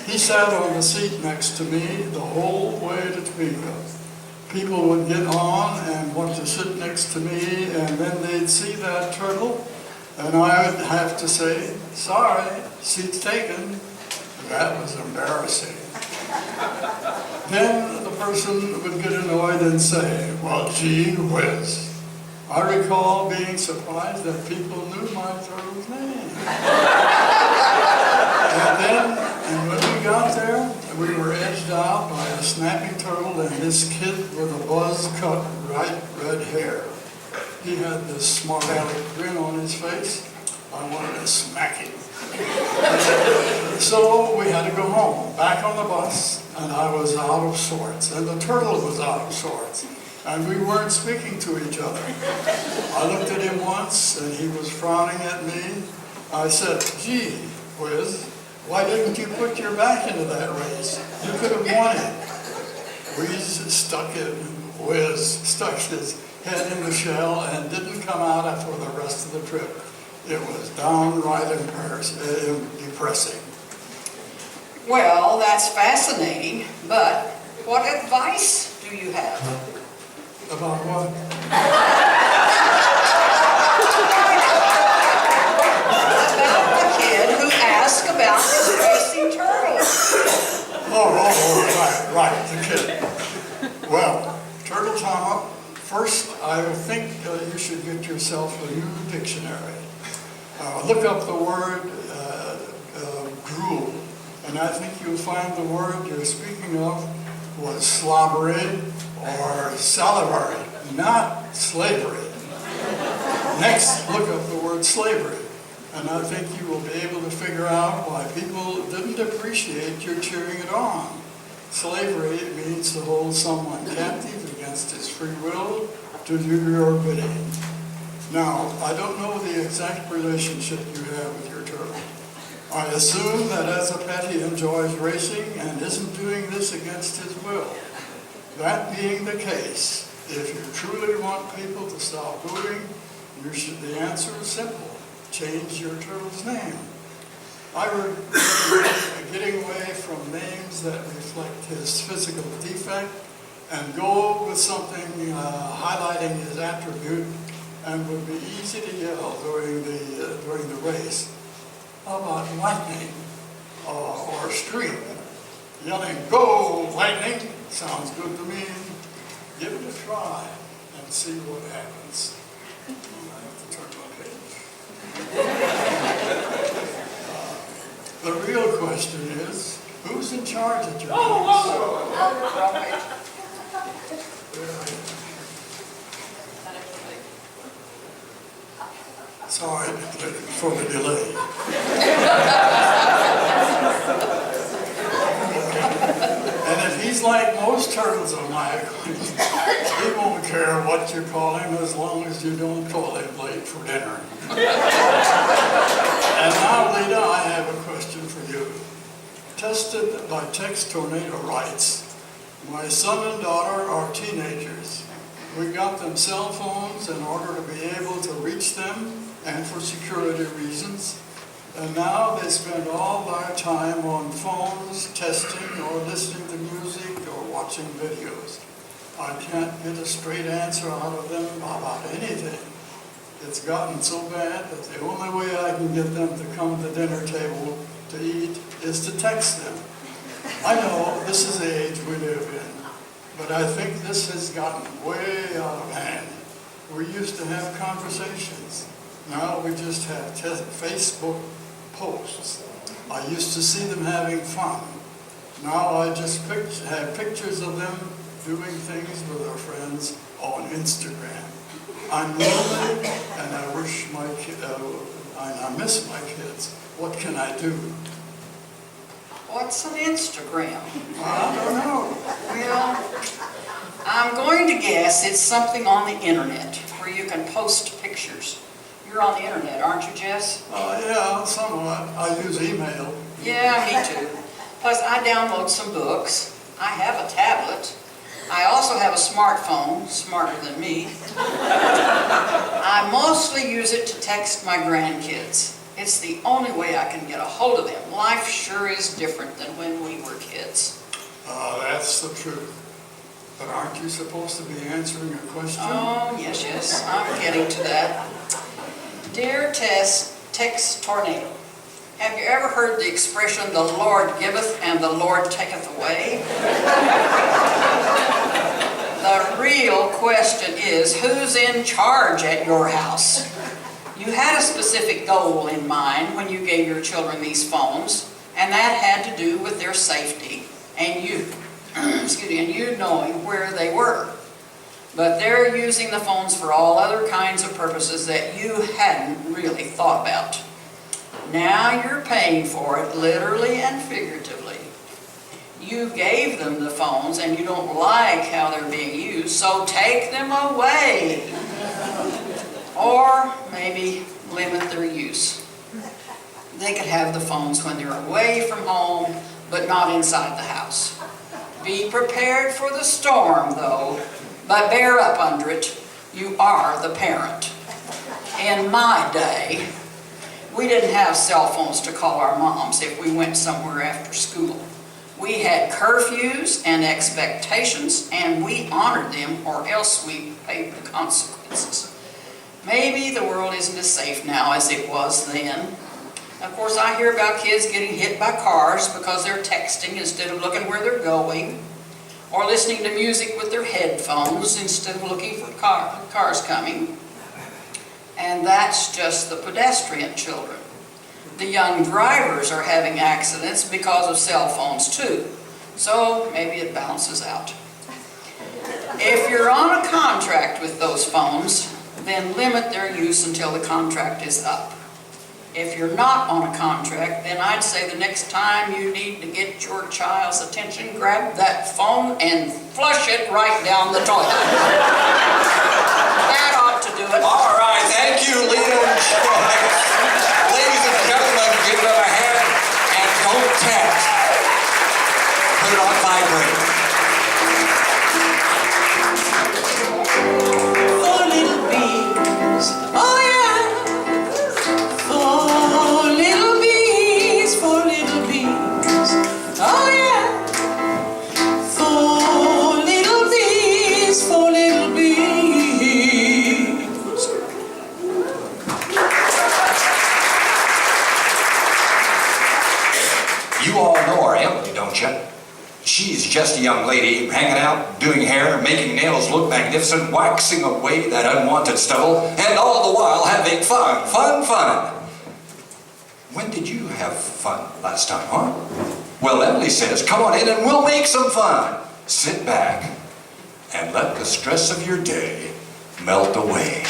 He sat on the seat next to me the whole way to Topeka. People would get on and want to sit next to me, and then they'd see that turtle, and I would have to say, sorry, seat's taken. That was embarrassing. Then the person would get annoyed and say, well, gee whiz. I recall being surprised that people knew my turtle's name. And when we got there, we were edged out by a snapping turtle and this kid with a buzz-cut bright red hair. He had this smart-aleck grin on his face. I wanted to smack him. So we had to go home, back on the bus, and I was out of sorts, and the turtle was out of sorts, and we weren't speaking to each other. I looked at him once, and he was frowning at me. I said, gee whiz, why didn't you put your back into that race? You could have won it. Whiz stuck his head in the shell and didn't come out for the rest of the trip. It was downright depressing. Well, that's fascinating, but what advice do you have? About what? About the kid who asked about his racing turtle. Right, the kid. Well, Turtle Tom, first I think you should get yourself a new dictionary. Look up the word gruel, and I think you'll find the word you're speaking of was slobbery or salivary, not slavery. Next, look up the word slavery, and I think you will be able to figure out why people didn't appreciate your cheering it on. Slavery means to hold someone captive against his free will to do your bidding. Now, I don't know the exact relationship you have with your turtle. I assume that as a pet he enjoys racing and isn't doing this against his will. That being the case, if you truly want people to stop booing, the answer is simple. Change your turtle's name. I recommend getting away from names that reflect his physical defect and go with something highlighting his attribute and would be easy to yell during the race. How about lightning or streak? Yelling, go lightning, sounds good to me. Give it a try and see what happens. I have to turn my page. The real question is, who's in charge at your race? Sorry for the delay. And if he's like most turtles of my acquaintance, he won't care what you call him as long as you don't call him late for dinner. And now, Lita, I have a question for you. Tested by Tex Tornado writes, my son and daughter are teenagers. We got them cell phones in order to be able to reach them and for security reasons. And now they spend all their time on phones, testing or listening to music or watching videos. I can't get a straight answer out of them about anything. It's gotten so bad that the only way I can get them to come to the dinner table to eat is to text them. I know this is the age we live in, but I think this has gotten way out of hand. We used to have conversations. Now we just have Facebook posts. I used to see them having fun. Now I just have pictures of them doing things with their friends on Instagram. I'm lonely and I wish my I miss my kids. What can I do? What's an Instagram? I don't know. Well, I'm going to guess it's something on the internet where you can post pictures. You're on the internet, aren't you, Jess? Yeah, somewhat. I use email. Yeah, me too. Plus, I download some books. I have a tablet. I also have a smartphone, smarter than me. I mostly use it to text my grandkids. It's the only way I can get a hold of them. Life sure is different than when we were kids. That's the truth. But aren't you supposed to be answering a question? Oh, yes, yes, I'm getting to that. Dear Tex Tornado, have you ever heard the expression, the Lord giveth and the Lord taketh away? The real question is, who's in charge at your house? You had a specific goal in mind when you gave your children these phones, and that had to do with their safety and you, and you knowing where they were. But they're using the phones for all other kinds of purposes that you hadn't really thought about. Now you're paying for it, literally and figuratively. You gave them the phones and you don't like how they're being used, so take them away. Or maybe limit their use. They could have the phones when they're away from home, but not inside the house. Be prepared for the storm, though, but bear up under it. You are the parent. In my day, we didn't have cell phones to call our moms if we went somewhere after school. We had curfews and expectations, and we honored them, or else we paid the consequences. Maybe the world isn't as safe now as it was then. Of course, I hear about kids getting hit by cars because they're texting instead of looking where they're going, or listening to music with their headphones instead of looking for cars coming. And that's just the pedestrian children. The young drivers are having accidents because of cell phones too. So maybe it balances out. If you're on a contract with those phones, then limit their use until the contract is up. If you're not on a contract, then I'd say the next time you need to get your child's attention, grab that phone and flush it right down the toilet. That ought to do it. All right, thank you, Lita and Troy. Ladies and gentlemen, give them a hand and don't text. Put it on vibrate. For little bees, oh yeah. For little bees, oh yeah. For little bees, for little bees. You all know our Emily, don't you? She's just a young lady hanging out, doing hair, making nails look magnificent, waxing away that unwanted stubble, and all the while having fun. When did you have fun last time, huh? Well, Emily says, come on in and we'll make some fun. Sit back and let the stress of your day melt away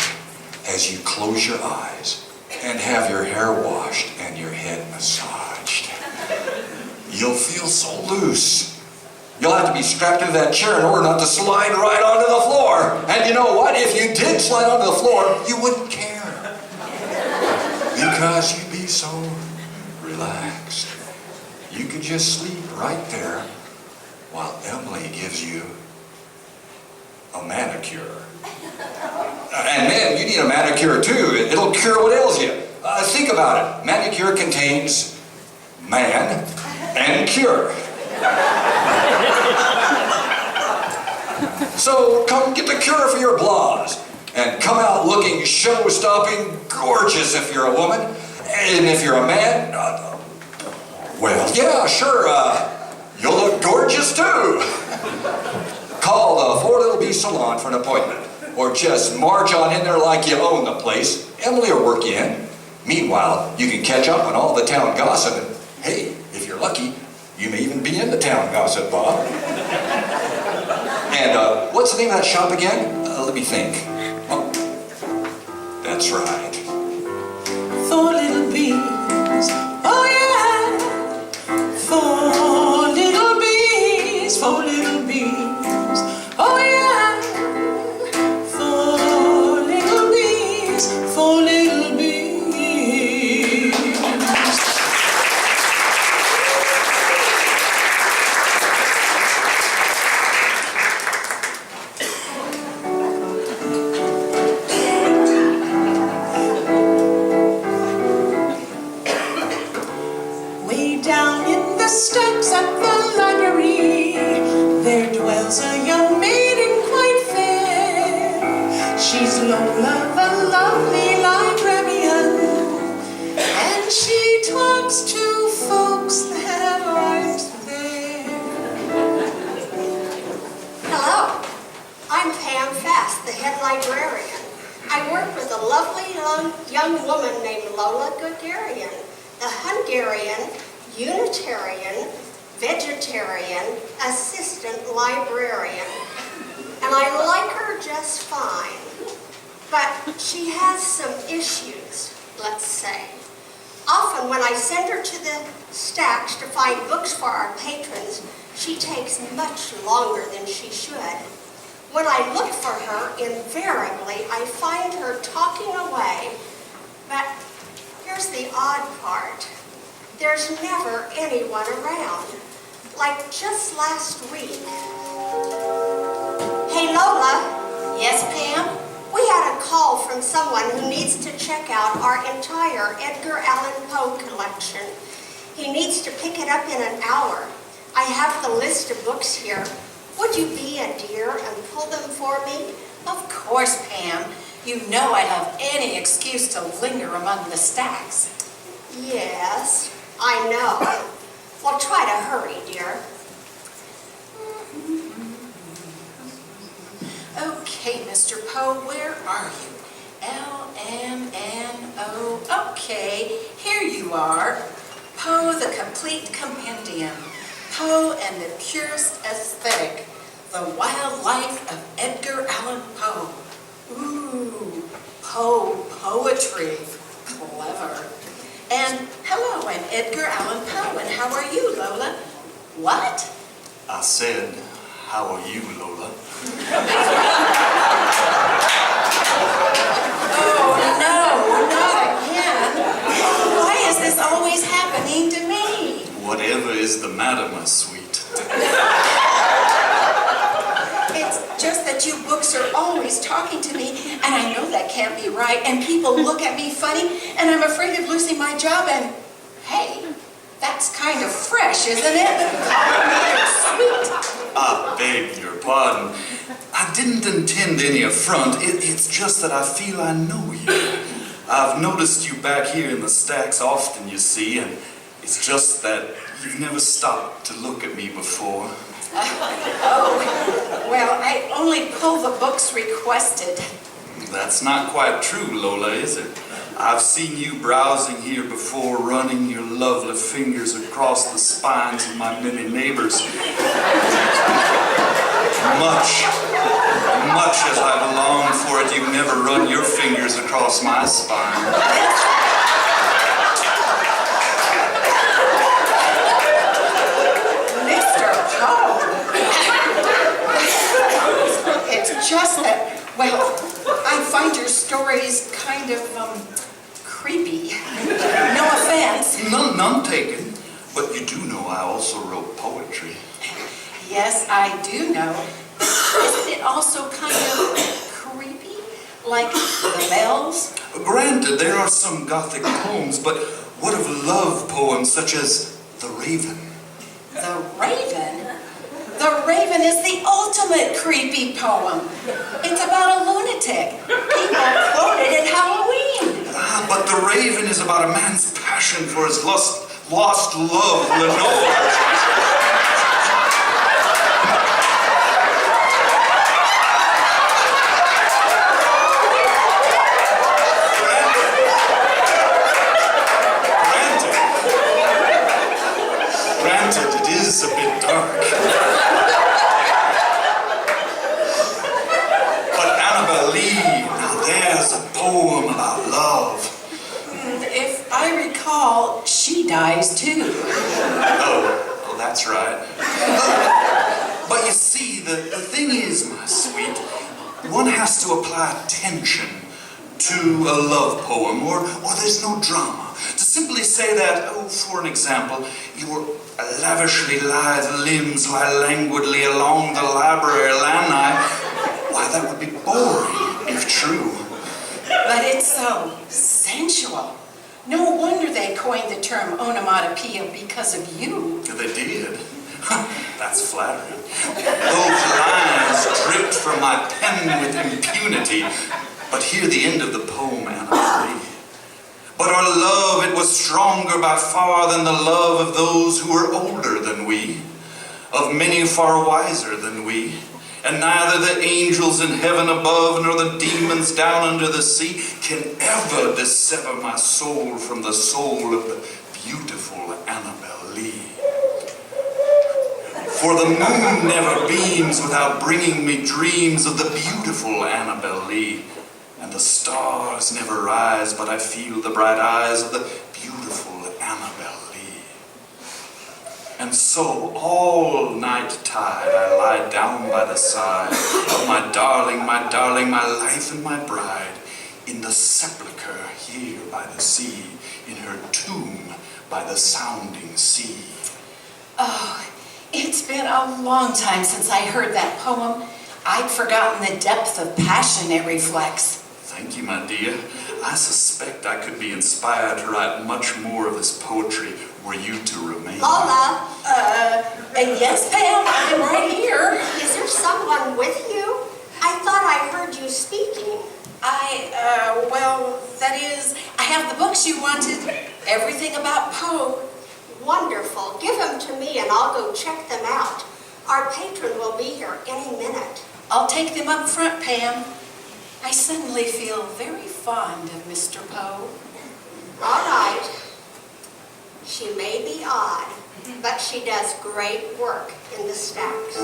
as you close your eyes and have your hair washed and your head massaged. You'll feel so loose. You'll have to be strapped to that chair in order not to slide right onto the floor. And you know what? If you did slide onto the floor, you wouldn't care. Because you'd be so relaxed. You could just sleep right there while Emily gives you a manicure. And man, you need a manicure too. It'll cure what ails you. Think about it. Manicure contains man and cure. So come get the cure for your blahs and come out looking show-stopping gorgeous if you're a woman. And if you're a man, well, yeah, sure, you'll look gorgeous too. Call the Four Little Bee Salon for an appointment. Or just march on in there like you own the place. Emily will work you in. Meanwhile, you can catch up on all the town gossip. And hey, if you're lucky, you may even be in the town gossip, Bob. And what's the name of that shop again? Let me think. Oh, that's right. For little bees, oh yeah. For little bees, oh yeah. For little bees, for little bees. books at the library, there dwells a young maiden quite fair. She's Lola, the lovely librarian, and she talks to folks that aren't there. Hello, I'm Pam Fast, the head librarian. I work with a lovely young woman named Lola Gagarin, the Hungarian, Unitarian, vegetarian, assistant librarian. And I like her just fine. But she has some issues, let's say. Often when I send her to the stacks to find books for our patrons, she takes much longer than she should. When I look for her, invariably, I find her talking away. But here's the odd part. There's never anyone around. Like just last week. Hey, Lola. Yes, Pam? We had a call from someone who needs to check out our entire Edgar Allan Poe collection. He needs to pick it up in an hour. I have the list of books here. Would you be a dear and pull them for me? Of course, Pam. You know I'd have any excuse to linger among the stacks. Yes, I know. Well, try to hurry, dear. Okay, Mr. Poe, where are you? L-M-N-O. Okay, here you are. Poe, the Complete Compendium. Poe and the Purest Aesthetic. The Wild Life of Edgar Allan Poe. Ooh, Poe poetry. Clever. And hello, I'm Edgar Allan Poe, and how are you, Lola? What? I said, how are you, Lola? Oh, no, not again. Why is this always happening to me? Whatever is the matter, my sweet? It's just that you books are always talking to me, and I know that can't be right, and people look at me funny, and I'm afraid of losing my job, and hey, that's kind of fresh, isn't it? Calling me sweet. I beg your pardon. I didn't intend any affront. It's just that I feel I know you. I've noticed you back here in the stacks often, you see, and it's just that you've never stopped to look at me before. Oh, well, I only pull the books requested. That's not quite true, Lola, is it? I've seen you browsing here before, running your lovely fingers across the spines of my many neighbors. Much as I've longed for it, you've never run your fingers across my spine. It's just that, well, I find your stories kind of, creepy. No offense. None taken. But you do know I also wrote poetry. Yes, I do know. Isn't it also kind of creepy? Like the bells? Granted, there are some Gothic poems, but what of love poems such as The Raven? The Raven? The Raven is the ultimate creepy poem. It's about a lunatic. People quote it at Halloween. Ah, but The Raven is about a man's passion for his lost love, Lenore. Granted, it is a bit dark. But Annabelle Lee, now there's a poem about love. If I recall, she dies too. Oh, that's right. But you see, the thing is, my sweet, one has to apply tension to a love poem, or there's no drama. To simply say that, for an example, your lavishly lithe limbs lie languidly along the library lanai, why, that would be boring, if true. But it's so sensual. No wonder they coined the term onomatopoeia because of you. They did. That's flattering. Those lines dripped from my pen with impunity. But hear the end of the poem, Anna. But our love, it was stronger by far than the love of those who were older than we, of many far wiser than we. And neither the angels in heaven above nor the demons down under the sea can ever dissever my soul from the soul of the beautiful Annabel Lee. For the moon never beams without bringing me dreams of the beautiful Annabel Lee. And the stars never rise, but I feel the bright eyes of the beautiful Annabel Lee. And so all night tide I lie down by the side of my darling, my life and my bride, in the sepulchre here by the sea, in her tomb by the sounding sea. Oh, it's been a long time since I heard that poem. I'd forgotten the depth of passion it reflects. Thank you, my dear. I suspect I could be inspired to write much more of this poetry were you to remain. Lola, Yes, Pam, I'm right here. is there someone with you? I thought I heard you speaking. Well, that is, I have the books you wanted. Everything about Poe. Wonderful. Give them to me and I'll go check them out. Our patron will be here any minute. I'll take them up front, Pam. I suddenly feel very fond of Mr. Poe. All right. She may be odd, but she does great work in the stacks.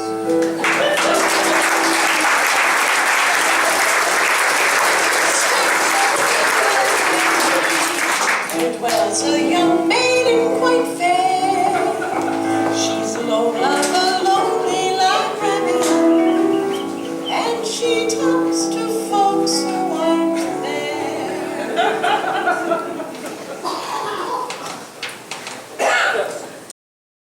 There dwells a young maiden quite fair. She's Lola